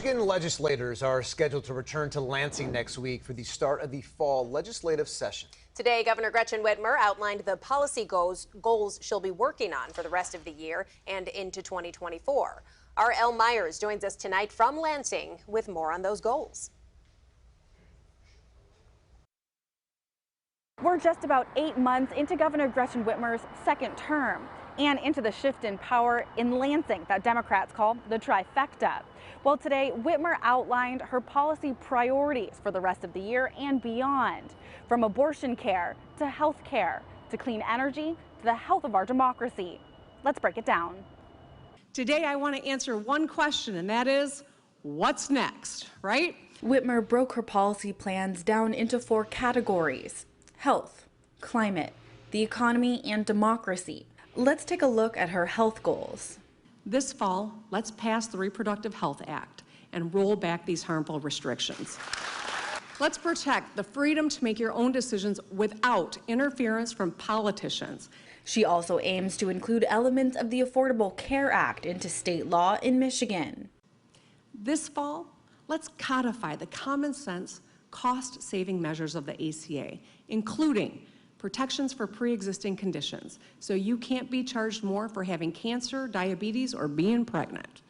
Michigan legislators are scheduled to return to Lansing next week for the start of the fall legislative session. Today, Governor Gretchen Whitmer outlined the policy goals she'll be working on for the rest of the year and into 2024. Our Elle Myers joins us tonight from Lansing with more on those goals. We're just about 8 months into Governor Gretchen Whitmer's second term and into the shift in power in Lansing that Democrats call the trifecta. Well, today, Whitmer outlined her policy priorities for the rest of the year and beyond, from abortion care to health care to clean energy to the health of our democracy. Let's break it down. Today, I want to answer one question, and that is, what's next, right? Whitmer broke her policy plans down into 4 categories: health, climate, the economy, and democracy. Let's take a look at her health goals. This fall, let's pass the Reproductive Health Act and roll back these harmful restrictions. Let's protect the freedom to make your own decisions without interference from politicians. She also aims to include elements of the Affordable Care Act into state law in Michigan. This fall, let's codify the common sense, cost-saving measures of the ACA, including protections for pre-existing conditions, so you can't be charged more for having cancer, diabetes, or being pregnant.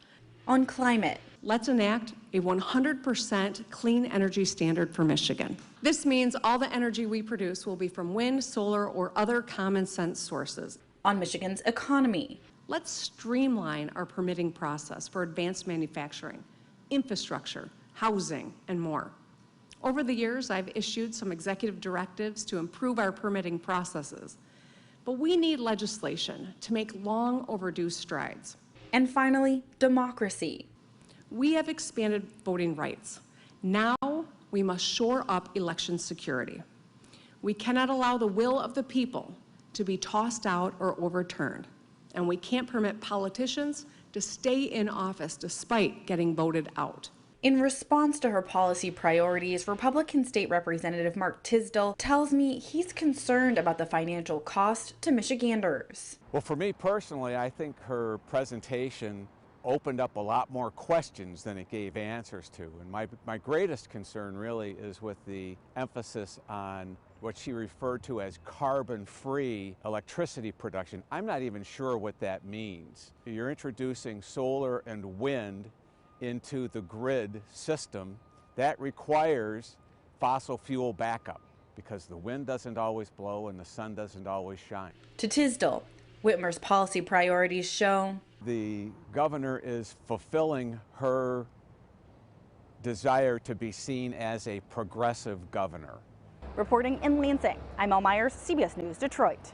On climate, let's enact a 100% clean energy standard for Michigan. This means all the energy we produce will be from wind, solar, or other common sense sources. On Michigan's economy, let's streamline our permitting process for advanced manufacturing, infrastructure, housing, and more. Over the years, I've issued some executive directives to improve our permitting processes, but we need legislation to make long overdue strides. And finally, democracy. We have expanded voting rights. Now we must shore up election security. We cannot allow the will of the people to be tossed out or overturned, and we can't permit politicians to stay in office despite getting voted out. In response to her policy priorities, Republican State Representative Mark Tisdall tells me he's concerned about the financial cost to Michiganders. Well, for me personally, I think her presentation opened up a lot more questions than it gave answers to. And my greatest concern really is with the emphasis on what she referred to as carbon-free electricity production. I'm not even sure what that means. You're introducing solar and wind into the grid system. That requires fossil fuel backup because the wind doesn't always blow and the sun doesn't always shine. To Tisdall, Whitmer's policy priorities show the governor is fulfilling her desire to be seen as a progressive governor. Reporting in Lansing, I'm Elle Myers, CBS News, Detroit.